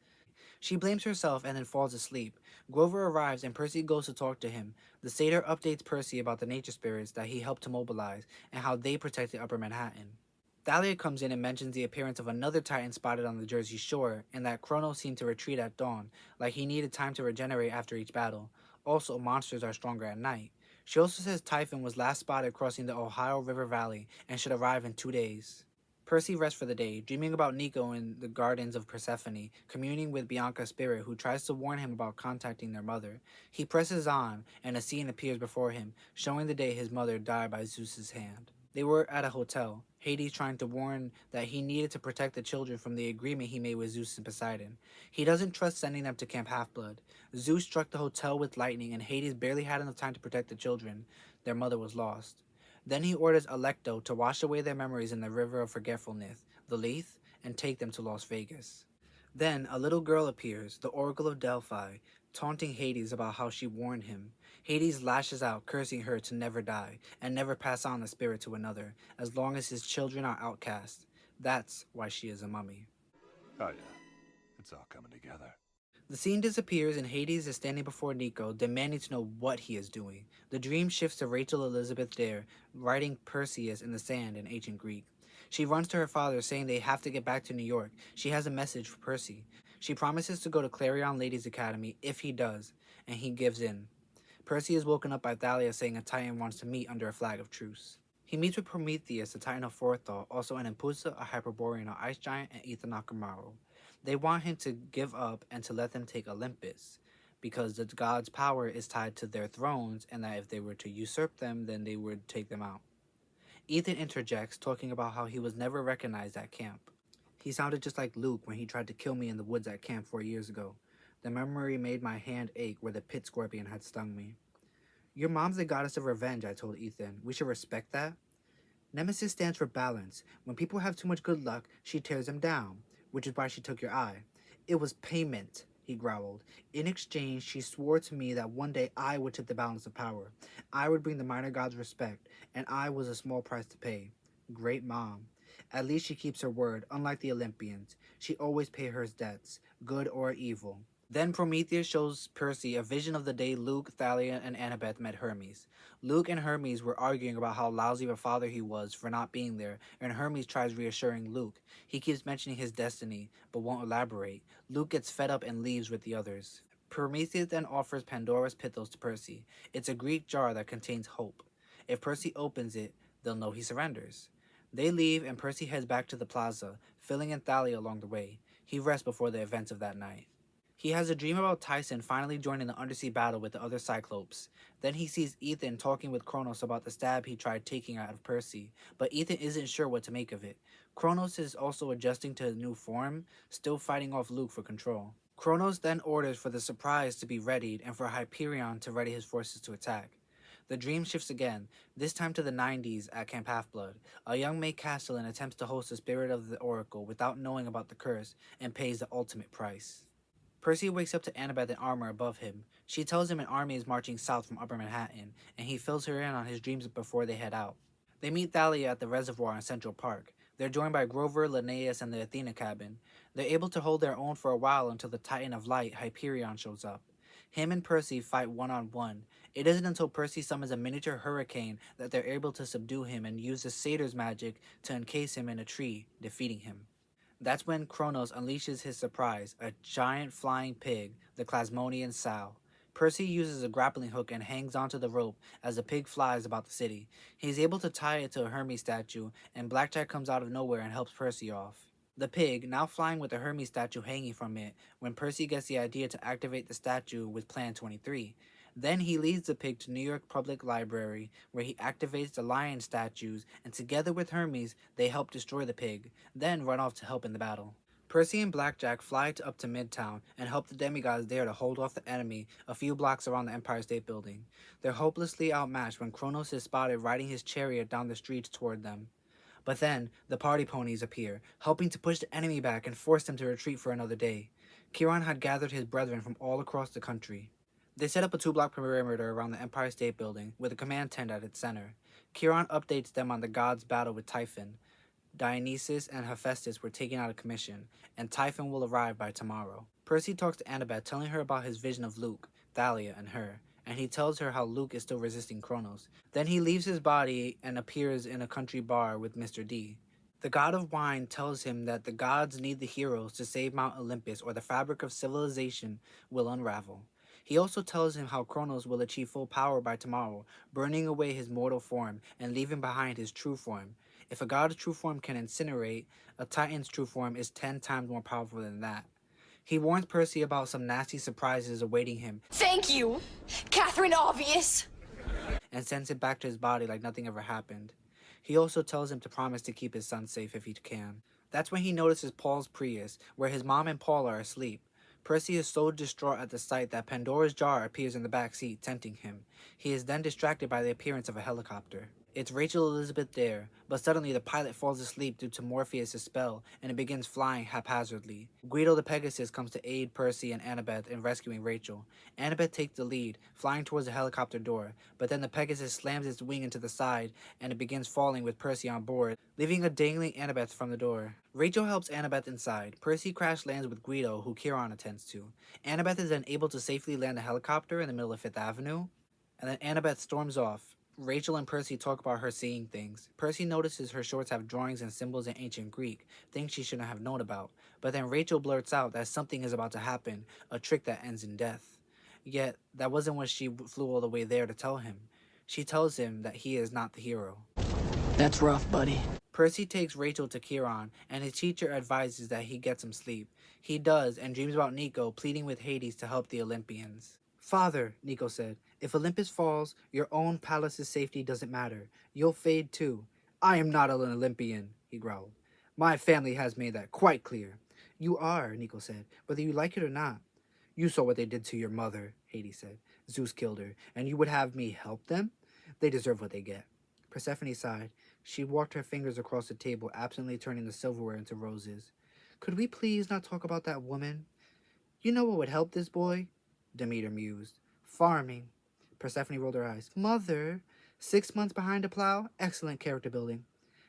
She blames herself and then falls asleep. Grover arrives and Percy goes to talk to him. The satyr updates Percy about the nature spirits that he helped to mobilize and how they protected Upper Manhattan. Thalia comes in and mentions the appearance of another Titan spotted on the Jersey Shore, and that Kronos seemed to retreat at dawn, like he needed time to regenerate after each battle. Also, monsters are stronger at night. She also says Typhon was last spotted crossing the Ohio River Valley and should arrive in 2 days. Percy rests for the day, dreaming about Nico in the gardens of Persephone, communing with Bianca's spirit, who tries to warn him about contacting their mother. He presses on, and a scene appears before him, showing the day his mother died by Zeus's hand. They were at a hotel, Hades trying to warn that he needed to protect the children from the agreement he made with Zeus and Poseidon. He doesn't trust sending them to Camp Half-Blood. Zeus struck the hotel with lightning, and Hades barely had enough time to protect the children. Their mother was lost. Then he orders Alecto to wash away their memories in the river of forgetfulness, the Lethe, and take them to Las Vegas. Then a little girl appears, the Oracle of Delphi, taunting Hades about how she warned him. Hades lashes out, cursing her to never die, and never pass on the spirit to another, as long as his children are outcast. That's why she is a mummy. Oh yeah, it's all coming together. The scene disappears and Hades is standing before Nico, demanding to know what he is doing. The dream shifts to Rachel Elizabeth Dare, writing Perseus in the sand in ancient Greek. She runs to her father, saying they have to get back to New York. She has a message for Percy. She promises to go to Clarion Ladies Academy if he does, and he gives in. Percy is woken up by Thalia saying a Titan wants to meet under a flag of truce. He meets with Prometheus, the Titan of Forethought, also an Impulsa, a Hyperborean, an Ice Giant, and Ethan Nakamura. They want him to give up and to let them take Olympus, because the gods' power is tied to their thrones, and that if they were to usurp them, then they would take them out. Ethan interjects, talking about how he was never recognized at camp. He sounded just like Luke when he tried to kill me in the woods at camp 4 years ago. The memory made my hand ache where the pit scorpion had stung me. "Your mom's the goddess of revenge," I told Ethan. "We should respect that." "Nemesis stands for balance. When people have too much good luck, she tears them down, which is why she took your eye." "It was payment," he growled. "In exchange, she swore to me that one day I would tip the balance of power. I would bring the minor gods respect, and I was a small price to pay." Great mom. At least she keeps her word, unlike the Olympians. She always pays her debts, good or evil. Then Prometheus shows Percy a vision of the day Luke, Thalia, and Annabeth met Hermes. Luke and Hermes were arguing about how lousy of a father he was for not being there, and Hermes tries reassuring Luke. He keeps mentioning his destiny, but won't elaborate. Luke gets fed up and leaves with the others. Prometheus then offers Pandora's Pythos to Percy. It's a Greek jar that contains hope. If Percy opens it, they'll know he surrenders. They leave, and Percy heads back to the plaza, filling in Thalia along the way. He rests before the events of that night. He has a dream about Tyson finally joining the undersea battle with the other Cyclopes. Then he sees Ethan talking with Kronos about the stab he tried taking out of Percy, but Ethan isn't sure what to make of it. Kronos is also adjusting to his new form, still fighting off Luke for control. Kronos then orders for the surprise to be readied and for Hyperion to ready his forces to attack. The dream shifts again, this time to the 90s at Camp Half-Blood. A young May Castellan attempts to host the spirit of the Oracle without knowing about the curse and pays the ultimate price. Percy wakes up to Annabeth in armor above him. She tells him an army is marching south from Upper Manhattan, and he fills her in on his dreams before they head out. They meet Thalia at the reservoir in Central Park. They're joined by Grover, Linnaeus, and the Athena cabin. They're able to hold their own for a while until the Titan of Light, Hyperion, shows up. Him and Percy fight one-on-one. It isn't until Percy summons a miniature hurricane that they're able to subdue him and use the satyr's magic to encase him in a tree, defeating him. That's when Kronos unleashes his surprise, a giant flying pig, the Klasmonian sow. Percy uses a grappling hook and hangs onto the rope as the pig flies about the city. He's able to tie it to a Hermes statue, and Blackjack comes out of nowhere and helps Percy off. The pig, now flying with the Hermes statue hanging from it, when Percy gets the idea to activate the statue with Plan 23. Then he leads the pig to New York Public Library, where he activates the lion statues, and together with Hermes, they help destroy the pig, then run off to help in the battle. Percy and Blackjack fly up to Midtown and help the demigods there to hold off the enemy a few blocks around the Empire State Building. They're hopelessly outmatched when Kronos is spotted riding his chariot down the streets toward them. But then, the party ponies appear, helping to push the enemy back and force them to retreat for another day. Chiron had gathered his brethren from all across the country. They set up a 2-block perimeter around the Empire State Building, with a command tent at its center. Chiron updates them on the gods' battle with Typhon. Dionysus and Hephaestus were taken out of commission, and Typhon will arrive by tomorrow. Percy talks to Annabeth, telling her about his vision of Luke, Thalia, and her, and he tells her how Luke is still resisting Kronos. Then he leaves his body and appears in a country bar with Mr. D. The god of wine tells him that the gods need the heroes to save Mount Olympus, or the fabric of civilization will unravel. He also tells him how Kronos will achieve full power by tomorrow, burning away his mortal form and leaving behind his true form. If a god's true form can incinerate, a titan's true form is 10 times more powerful than that. He warns Percy about some nasty surprises awaiting him. Thank you, Catherine Obvious. And sends him back to his body like nothing ever happened. He also tells him to promise to keep his son safe if he can. That's when he notices Paul's Prius, where his mom and Paul are asleep. Percy is so distraught at the sight that Pandora's jar appears in the back seat, tempting him. He is then distracted by the appearance of a helicopter. It's Rachel Elizabeth there, but suddenly the pilot falls asleep due to Morpheus' spell, and it begins flying haphazardly. Guido the Pegasus comes to aid Percy and Annabeth in rescuing Rachel. Annabeth takes the lead, flying towards the helicopter door, but then the Pegasus slams its wing into the side, and it begins falling with Percy on board, leaving a dangling Annabeth from the door. Rachel helps Annabeth inside. Percy crash lands with Guido, who Chiron attends to. Annabeth is then able to safely land the helicopter in the middle of Fifth Avenue, and then Annabeth storms off. Rachel and Percy talk about her seeing things. Percy notices her shorts have drawings and symbols in ancient Greek, things she shouldn't have known about. But then Rachel blurts out that something is about to happen, a trick that ends in death. Yet, that wasn't what she flew all the way there to tell him. She tells him that he is not the hero. That's rough, buddy. Percy takes Rachel to Chiron, and his teacher advises that he get some sleep. He does, and dreams about Nico pleading with Hades to help the Olympians. "Father," Nico said, "if Olympus falls, your own palace's safety doesn't matter. You'll fade too." "I am not an Olympian," he growled. "My family has made that quite clear." "You are," Nico said, "whether you like it or not." "You saw what they did to your mother," Hades said. "Zeus killed her, and you would have me help them? They deserve what they get." Persephone sighed. She walked her fingers across the table, absently turning the silverware into roses. "Could we please not talk about that woman? You know what would help this boy?" Demeter mused. "Farming." Persephone rolled her eyes. "Mother, 6 months behind a plow? Excellent character building."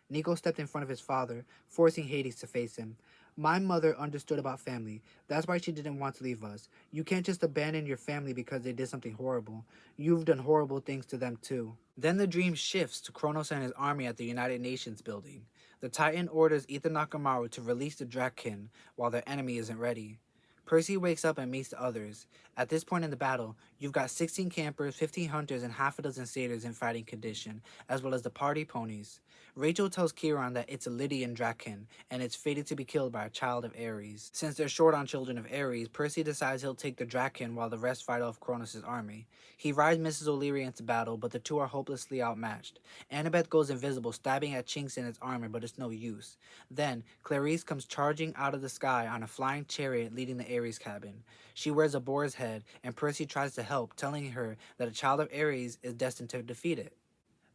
Nico stepped in front of his father, forcing Hades to face him. My mother understood about family. That's why she didn't want to leave us. You can't just abandon your family because they did something horrible. You've done horrible things to them too. Then the dream shifts to Kronos and his army at the United Nations building. The Titan orders Ethan Nakamaru to release the Draken while their enemy isn't ready. Percy wakes up and meets the others. At this point in the battle, you've got 16 campers, 15 hunters, and half a dozen satyrs in fighting condition, as well as the party ponies. Rachel tells Chiron that it's a Lydian Draken, and it's fated to be killed by a child of Ares. Since they're short on children of Ares, Percy decides he'll take the Draken while the rest fight off Kronos' army. He rides Mrs. O'Leary into battle, but the two are hopelessly outmatched. Annabeth goes invisible, stabbing at chinks in its armor, but it's no use. Then, Clarice comes charging out of the sky on a flying chariot leading the Ares cabin. She wears a boar's head, and Percy tries to help, telling her that a child of Ares is destined to defeat it.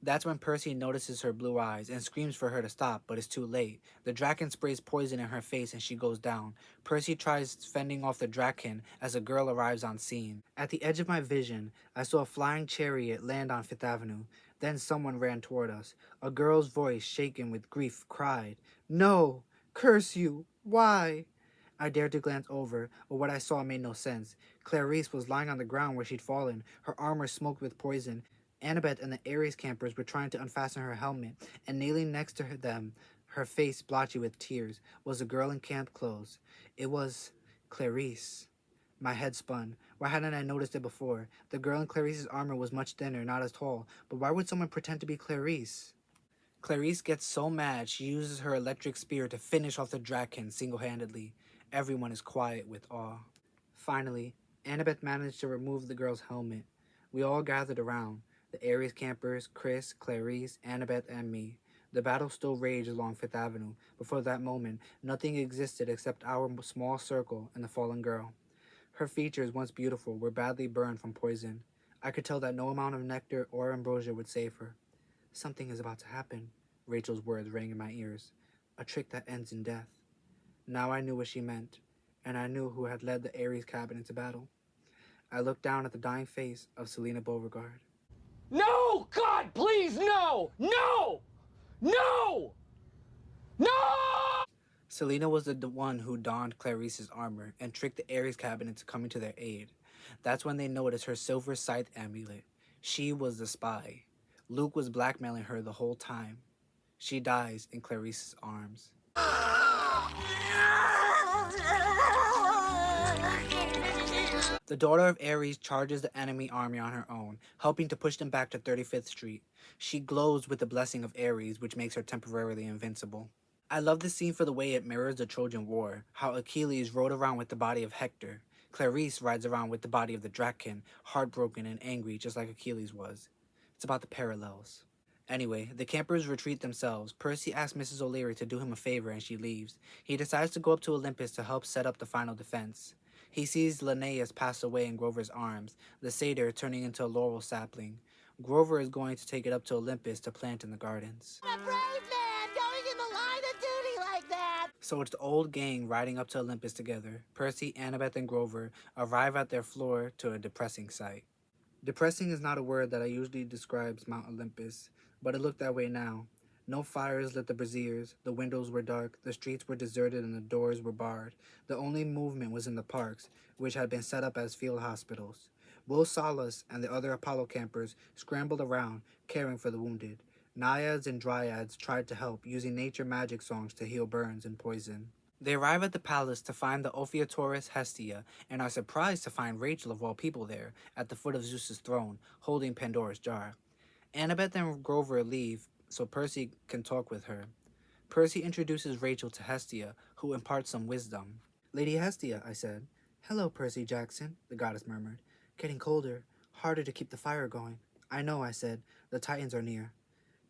That's when Percy notices her blue eyes and screams for her to stop, but it's too late. The Draken sprays poison in her face and she goes down. Percy tries fending off the Draken as a girl arrives on scene. At the edge of my vision, I saw a flying chariot land on Fifth Avenue. Then someone ran toward us. A girl's voice, shaken with grief, cried, "No! Curse you! Why?" I dared to glance over, but what I saw made no sense. Clarice was lying on the ground where she'd fallen, her armor smoked with poison. Annabeth and the Ares campers were trying to unfasten her helmet, and kneeling next to them, her face blotchy with tears, was a girl in camp clothes. It was Clarice. My head spun. Why hadn't I noticed it before? The girl in Clarice's armor was much thinner, not as tall, but why would someone pretend to be Clarice? Clarice gets so mad she uses her electric spear to finish off the Draken single-handedly. Everyone is quiet with awe. Finally, Annabeth managed to remove the girl's helmet. We all gathered around. The Ares campers, Chris, Clarice, Annabeth, and me. The battle still raged along Fifth Avenue, but for that moment, nothing existed except our small circle and the fallen girl. Her features, once beautiful, were badly burned from poison. I could tell that no amount of nectar or ambrosia would save her. "Something is about to happen," Rachel's words rang in my ears. "A trick that ends in death." Now I knew what she meant, and I knew who had led the Ares cabin into battle. I looked down at the dying face of Selena Beauregard. No! God, please, no! No! No! No! Selena was the one who donned Clarice's armor and tricked the Ares cabin into coming to their aid. That's when they noticed her silver scythe amulet. She was the spy. Luke was blackmailing her the whole time. She dies in Clarice's arms. The daughter of Ares charges the enemy army on her own, helping to push them back to 35th Street. She glows with the blessing of Ares, which makes her temporarily invincible. I love this scene for the way it mirrors the Trojan War, how Achilles rode around with the body of Hector. Clarice rides around with the body of the Draken, heartbroken and angry just like Achilles was. It's about the parallels. Anyway, the campers retreat themselves. Percy asks Mrs. O'Leary to do him a favor and she leaves. He decides to go up to Olympus to help set up the final defense. He sees Linnaeus pass away in Grover's arms, the satyr turning into a laurel sapling. Grover is going to take it up to Olympus to plant in the gardens. A brave man going in the line of duty like that! So it's the old gang riding up to Olympus together. Percy, Annabeth, and Grover arrive at their floor to a depressing sight. Depressing is not a word that I usually describes Mount Olympus, but it looked that way now. No fires lit the braziers, the windows were dark, the streets were deserted, and the doors were barred. The only movement was in the parks, which had been set up as field hospitals. Will Salas and the other Apollo campers scrambled around, caring for the wounded. Naiads and dryads tried to help, using nature magic songs to heal burns and poison. They arrive at the palace to find the Ophiutorus Hestia, and are surprised to find Rachel of all people there, at the foot of Zeus's throne, holding Pandora's jar. Annabeth and Grover leave, so Percy can talk with her. Percy introduces Rachel to Hestia, who imparts some wisdom. "Lady Hestia," I said. "Hello, Percy Jackson," the goddess murmured. "Getting colder, harder to keep the fire going." "I know," I said. "The Titans are near."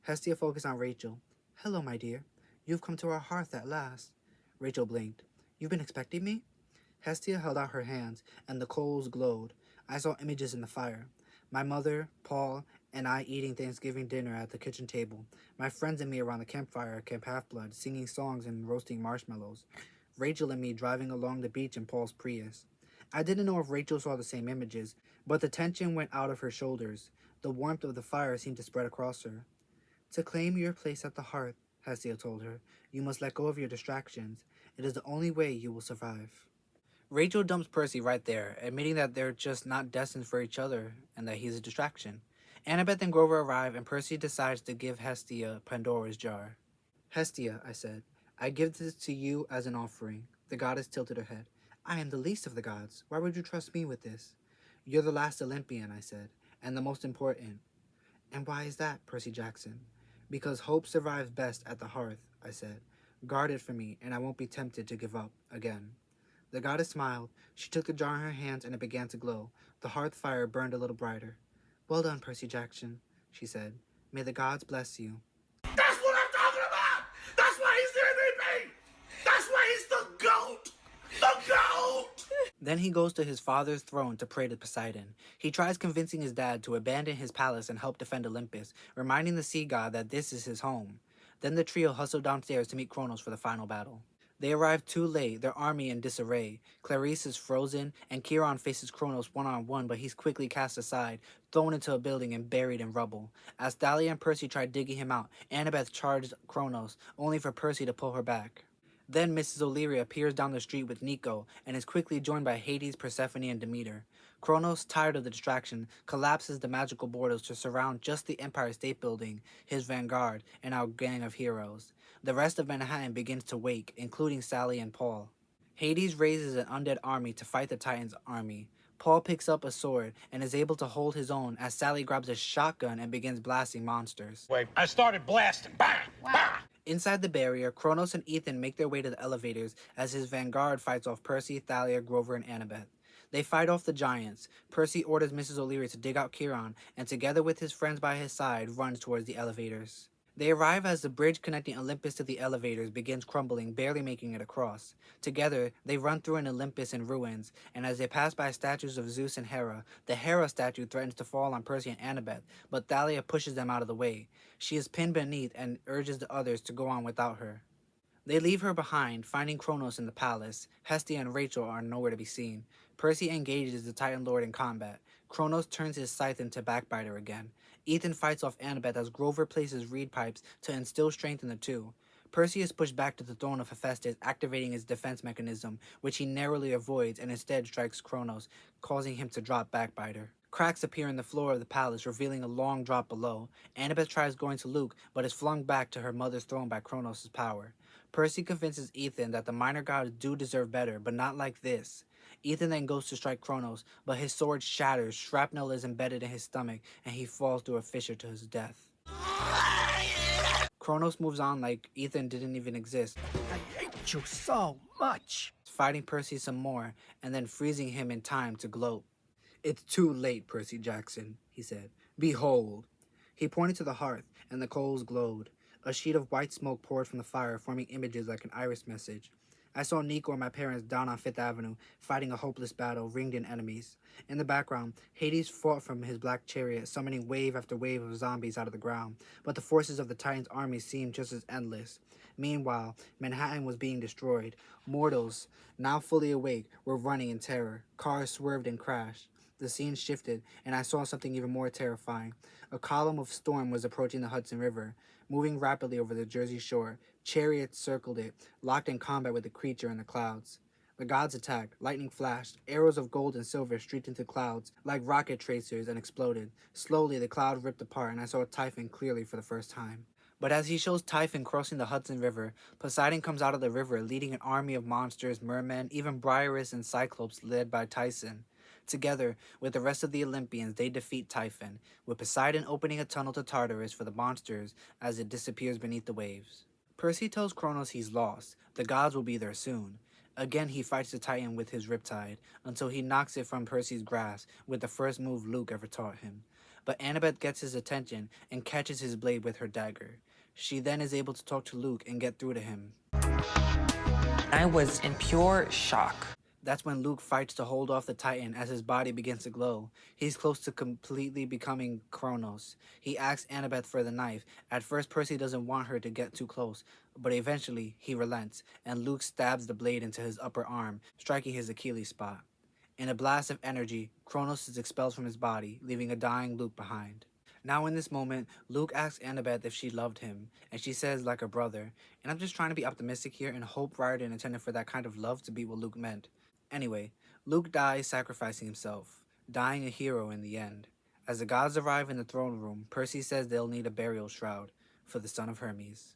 Hestia focused on Rachel. "Hello, my dear. You've come to our hearth at last." Rachel blinked. "You've been expecting me?" Hestia held out her hands, and the coals glowed. I saw images in the fire. My mother, Paul, and I eating Thanksgiving dinner at the kitchen table. My friends and me around the campfire at Camp Half-Blood, singing songs and roasting marshmallows. Rachel and me driving along the beach in Paul's Prius. I didn't know if Rachel saw the same images, but the tension went out of her shoulders. The warmth of the fire seemed to spread across her. "To claim your place at the hearth," Hestia told her, "you must let go of your distractions. It is the only way you will survive. Rachel dumps Percy right there, admitting that they're just not destined for each other and that he's a distraction. Annabeth and Grover arrive, and Percy decides to give Hestia Pandora's jar. Hestia, I said, I give this to you as an offering. The goddess tilted her head. I am the least of the gods. Why would you trust me with this? You're the last Olympian, I said, and the most important. And why is that, Percy Jackson? Because hope survives best at the hearth, I said. Guard it for me, and I won't be tempted to give up again. The goddess smiled. She took the jar in her hands, and it began to glow. The hearth fire burned a little brighter. Well done, Percy Jackson, she said. May the gods bless you. That's what I'm talking about! That's why he's the MVP! That's why he's the GOAT! The GOAT! Then he goes to his father's throne to pray to Poseidon. He tries convincing his dad to abandon his palace and help defend Olympus, reminding the sea god that this is his home. Then the trio hustle downstairs to meet Kronos for the final battle. They arrive too late, their army in disarray. Clarice is frozen, and Chiron faces Kronos one-on-one, but he's quickly cast aside, thrown into a building and buried in rubble. As Thalia and Percy try digging him out, Annabeth charged Kronos, only for Percy to pull her back. Then Mrs. O'Leary appears down the street with Nico, and is quickly joined by Hades, Persephone, and Demeter. Kronos, tired of the distraction, collapses the magical borders to surround just the Empire State Building, his vanguard, and our gang of heroes. The rest of Manhattan begins to wake, including Sally and Paul. Hades raises an undead army to fight the Titans' army. Paul picks up a sword and is able to hold his own as Sally grabs a shotgun and begins blasting monsters. Wait, I started blasting. Bang! Bang! Inside the barrier, Kronos and Ethan make their way to the elevators as his vanguard fights off Percy, Thalia, Grover, and Annabeth. They fight off the giants. Percy orders Mrs. O'Leary to dig out Chiron, and together with his friends by his side, runs towards the elevators. They arrive as the bridge connecting Olympus to the elevators begins crumbling, barely making it across. Together, they run through an Olympus in ruins, and as they pass by statues of Zeus and Hera, the Hera statue threatens to fall on Percy and Annabeth, but Thalia pushes them out of the way. She is pinned beneath and urges the others to go on without her. They leave her behind, finding Kronos in the palace. Hestia and Rachel are nowhere to be seen. Percy engages the Titan Lord in combat. Kronos turns his scythe into Backbiter again. Ethan fights off Annabeth as Grover places reed pipes to instill strength in the two. Percy is pushed back to the throne of Hephaestus, activating his defense mechanism, which he narrowly avoids and instead strikes Kronos, causing him to drop Backbiter. Cracks appear in the floor of the palace, revealing a long drop below. Annabeth tries going to Luke, but is flung back to her mother's throne by Kronos' power. Percy convinces Ethan that the minor gods do deserve better, but not like this. Ethan then goes to strike Kronos, but his sword shatters, shrapnel is embedded in his stomach, and he falls through a fissure to his death. Kronos moves on like Ethan didn't even exist, I hate you so much. fighting Percy some more, and then freezing him in time to gloat. It's too late, Percy Jackson, he said. Behold. He pointed to the hearth, and the coals glowed. A sheet of white smoke poured from the fire, forming images like an iris message. I saw Nico and my parents down on Fifth Avenue, fighting a hopeless battle, ringed in enemies. In the background, Hades fought from his black chariot, summoning wave after wave of zombies out of the ground, but the forces of the Titans' army seemed just as endless. Meanwhile, Manhattan was being destroyed. Mortals, now fully awake, were running in terror. Cars swerved and crashed. The scene shifted, and I saw something even more terrifying. A column of storm was approaching the Hudson River, moving rapidly over the Jersey shore. Chariots circled it, locked in combat with the creature in the clouds. The gods attacked, lightning flashed, arrows of gold and silver streaked into clouds like rocket tracers and exploded. Slowly, the cloud ripped apart, and I saw Typhon clearly for the first time. But as he shows Typhon crossing the Hudson River, Poseidon comes out of the river, leading an army of monsters, mermen, even Briareus and Cyclops led by Tyson. Together, with the rest of the Olympians, they defeat Typhon, with Poseidon opening a tunnel to Tartarus for the monsters as it disappears beneath the waves. Percy tells Kronos he's lost. The gods will be there soon. Again, he fights the Titan with his riptide, until he knocks it from Percy's grasp with the first move Luke ever taught him. But Annabeth gets his attention and catches his blade with her dagger. She then is able to talk to Luke and get through to him. I was in pure shock. That's when Luke fights to hold off the Titan as his body begins to glow. He's close to completely becoming Kronos. He asks Annabeth for the knife. At first, Percy doesn't want her to get too close, but eventually he relents, and Luke stabs the blade into his upper arm, striking his Achilles spot. In a blast of energy, Kronos is expelled from his body, leaving a dying Luke behind. Now in this moment, Luke asks Annabeth if she loved him, and she says like a brother, and I'm just trying to be optimistic here and hope Riordan intended for that kind of love to be what Luke meant. Anyway, Luke dies sacrificing himself, dying a hero in the end. As the gods arrive in the throne room, Percy says they'll need a burial shroud for the son of Hermes.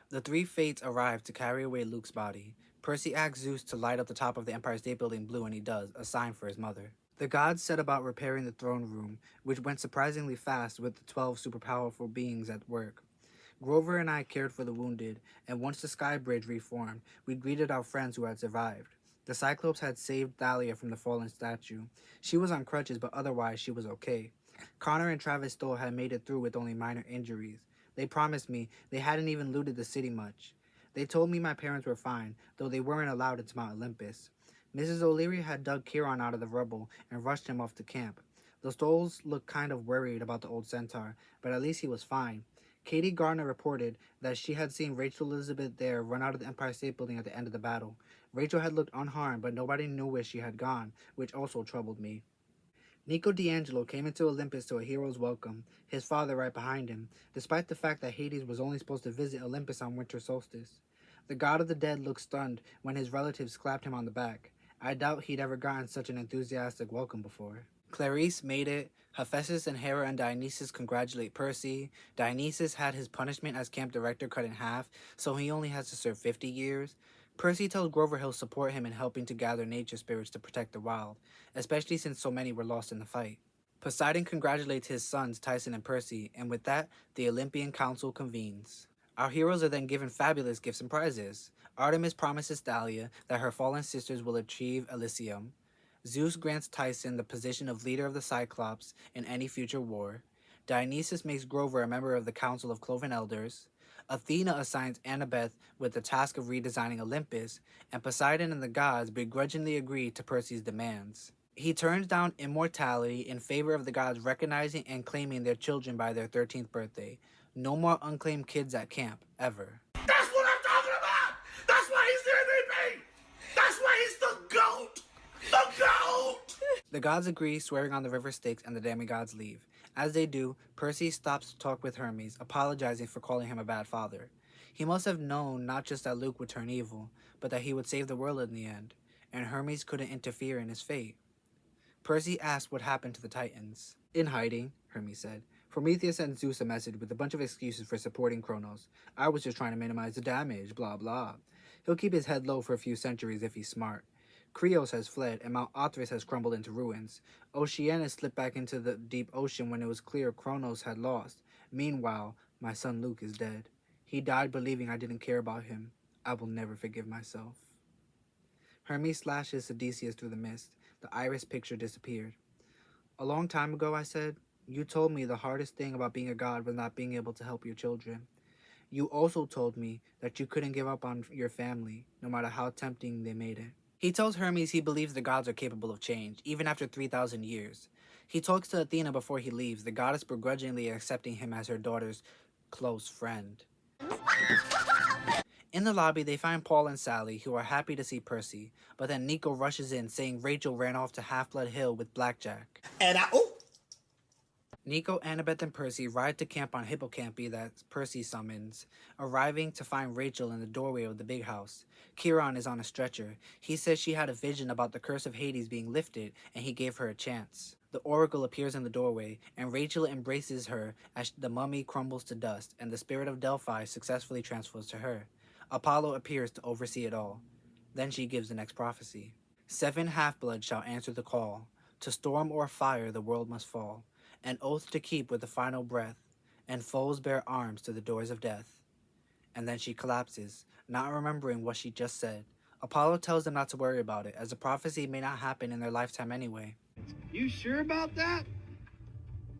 The three Fates arrive to carry away Luke's body. Percy asks Zeus to light up the top of the Empire State Building blue, and he does, a sign for his mother. The gods set about repairing the throne room, which went surprisingly fast with the 12 super powerful beings at work. Grover and I cared for the wounded, and once the Sky Bridge reformed, we greeted our friends who had survived. The Cyclops had saved Thalia from the fallen statue. She was on crutches, but otherwise she was okay. Connor and Travis Stoll had made it through with only minor injuries. They promised me they hadn't even looted the city much. They told me my parents were fine, though they weren't allowed into Mount Olympus. Mrs. O'Leary had dug Chiron out of the rubble and rushed him off to camp. The Stolls looked kind of worried about the old centaur, but at least he was fine. Katie Gardner reported that she had seen Rachel Elizabeth there run out of the Empire State Building at the end of the battle. Rachel had looked unharmed, but nobody knew where she had gone, which also troubled me. Nico D'Angelo came into Olympus to a hero's welcome, his father right behind him, despite the fact that Hades was only supposed to visit Olympus on winter solstice. The god of the dead looked stunned when his relatives clapped him on the back. I doubt he'd ever gotten such an enthusiastic welcome before. Clarice made it. Hephaestus and Hera and Dionysus congratulate Percy. Dionysus had his punishment as camp director cut in half, so he only has to serve 50 years. Percy tells Grover he'll support him in helping to gather nature spirits to protect the wild, especially since so many were lost in the fight. Poseidon congratulates his sons Tyson and Percy, and with that, the Olympian Council convenes. Our heroes are then given fabulous gifts and prizes. Artemis promises Thalia that her fallen sisters will achieve Elysium. Zeus grants Tyson the position of leader of the Cyclops in any future war. Dionysus makes Grover a member of the Council of Cloven Elders. Athena assigns Annabeth with the task of redesigning Olympus, and Poseidon and the gods begrudgingly agree to Percy's demands. He turns down immortality in favor of the gods recognizing and claiming their children by their 13th birthday. No more unclaimed kids at camp, ever. That's what I'm talking about! That's why he's the MVP! That's why he's the GOAT! The GOAT! The gods agree, swearing on the river Styx, and the demigods leave. As they do, Percy stops to talk with Hermes, apologizing for calling him a bad father. He must have known not just that Luke would turn evil, but that he would save the world in the end, and Hermes couldn't interfere in his fate. Percy asked what happened to the Titans. In hiding, Hermes said. Prometheus sent Zeus a message with a bunch of excuses for supporting Kronos. I was just trying to minimize the damage, blah blah. He'll keep his head low for a few centuries if he's smart. Krios has fled, and Mount Othrys has crumbled into ruins. Oceanus slipped back into the deep ocean when it was clear Kronos had lost. Meanwhile, my son Luke is dead. He died believing I didn't care about him. I will never forgive myself. Hermes slashes Odysseus through the mist. The iris picture disappeared. A long time ago, I said, you told me the hardest thing about being a god was not being able to help your children. You also told me that you couldn't give up on your family, no matter how tempting they made it. He tells Hermes he believes the gods are capable of change, even after 3,000 years. He talks to Athena before he leaves, the goddess begrudgingly accepting him as her daughter's close friend. In the lobby, they find Paul and Sally, who are happy to see Percy, but then Nico rushes in, saying Rachel ran off to Half-Blood Hill with Blackjack. Nico, Annabeth, and Percy ride to camp on Hippocampi that Percy summons, arriving to find Rachel in the doorway of the big house. Chiron is on a stretcher. He says she had a vision about the curse of Hades being lifted, and he gave her a chance. The oracle appears in the doorway, and Rachel embraces her as the mummy crumbles to dust, and the spirit of Delphi successfully transfers to her. Apollo appears to oversee it all. Then she gives the next prophecy. 7 half-bloods shall answer the call. To storm or fire the world must fall. An oath to keep with the final breath, and foes bear arms to the doors of death. And then she collapses, not remembering what she just said. Apollo tells them not to worry about it, as the prophecy may not happen in their lifetime anyway. You sure about that?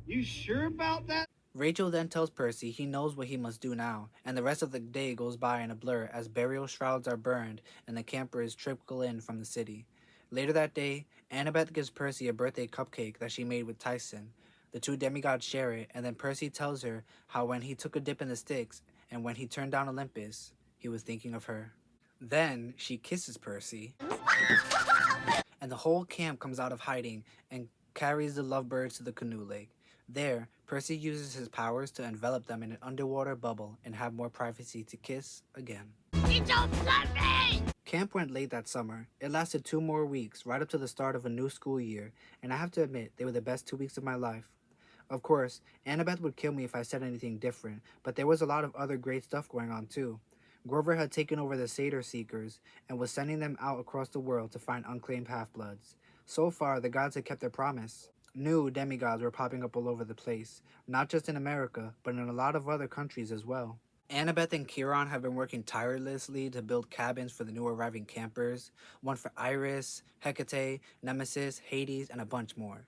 You sure about that? Rachel then tells Percy he knows what he must do now, and the rest of the day goes by in a blur as burial shrouds are burned and the campers trickle in from the city. Later that day, Annabeth gives Percy a birthday cupcake that she made with Tyson. The two demigods share it, and then Percy tells her how when he took a dip in the Styx, and when he turned down Olympus, he was thinking of her. Then she kisses Percy, and the whole camp comes out of hiding and carries the lovebirds to the canoe lake. There, Percy uses his powers to envelop them in an underwater bubble and have more privacy to kiss again. You don't love me! Camp went late that summer. It lasted 2 more weeks, right up to the start of a new school year, and I have to admit, they were the best 2 weeks of my life. Of course, Annabeth would kill me if I said anything different, but there was a lot of other great stuff going on too. Grover had taken over the Satyr Seekers and was sending them out across the world to find unclaimed half-bloods. So far, the gods had kept their promise. New demigods were popping up all over the place, not just in America, but in a lot of other countries as well. Annabeth and Kieran have been working tirelessly to build cabins for the new arriving campers, one for Iris, Hecate, Nemesis, Hades, and a bunch more.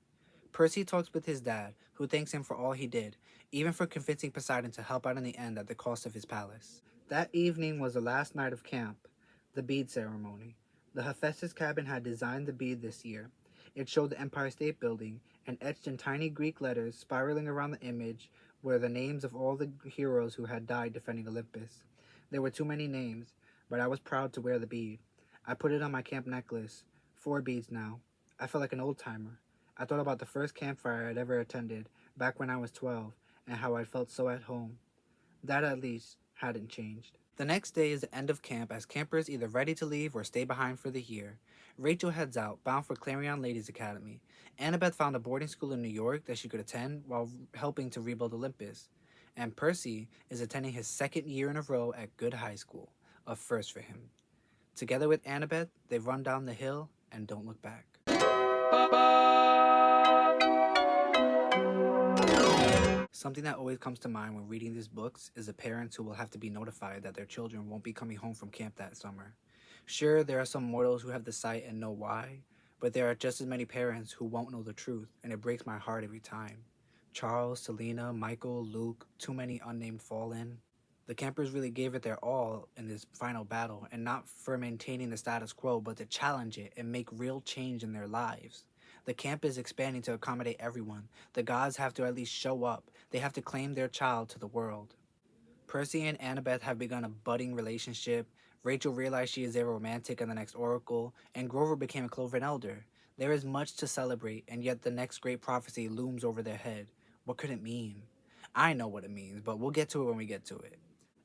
Percy talks with his dad, who thanks him for all he did, even for convincing Poseidon to help out in the end at the cost of his palace. That evening was the last night of camp, the bead ceremony. The Hephaestus cabin had designed the bead this year. It showed the Empire State Building, and etched in tiny Greek letters spiraling around the image were the names of all the heroes who had died defending Olympus. There were too many names, but I was proud to wear the bead. I put it on my camp necklace. 4 beads now. I felt like an old-timer. I thought about the first campfire I'd ever attended, back when I was 12, and how I felt so at home. That, at least, hadn't changed. The next day is the end of camp as campers either ready to leave or stay behind for the year. Rachel heads out, bound for Clarion Ladies Academy. Annabeth found a boarding school in New York that she could attend while helping to rebuild Olympus. And Percy is attending his 2nd year in a row at Good High School, a first for him. Together with Annabeth, they run down the hill and don't look back. Something that always comes to mind when reading these books is the parents who will have to be notified that their children won't be coming home from camp that summer. Sure, there are some mortals who have the sight and know why, but there are just as many parents who won't know the truth, and it breaks my heart every time. Charles, Selena, Michael, Luke, too many unnamed fallen. The campers really gave it their all in this final battle, and not for maintaining the status quo, but to challenge it and make real change in their lives. The camp is expanding to accommodate everyone. The gods have to at least show up. They have to claim their child to the world. Percy and Annabeth have begun a budding relationship. Rachel realized she is their romantic in the next oracle, and Grover became a Cloven Elder. There is much to celebrate, and yet the next great prophecy looms over their head. What could it mean? I know what it means, but we'll get to it when we get to it.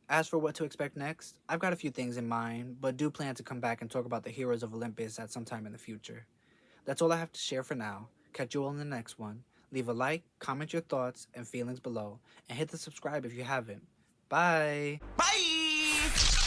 As for what to expect next, I've got a few things in mind, but do plan to come back and talk about the heroes of Olympus at some time in the future. That's all I have to share for now. Catch you all in the next one. Leave a like, comment your thoughts and feelings below, and hit the subscribe if you haven't. Bye! Bye!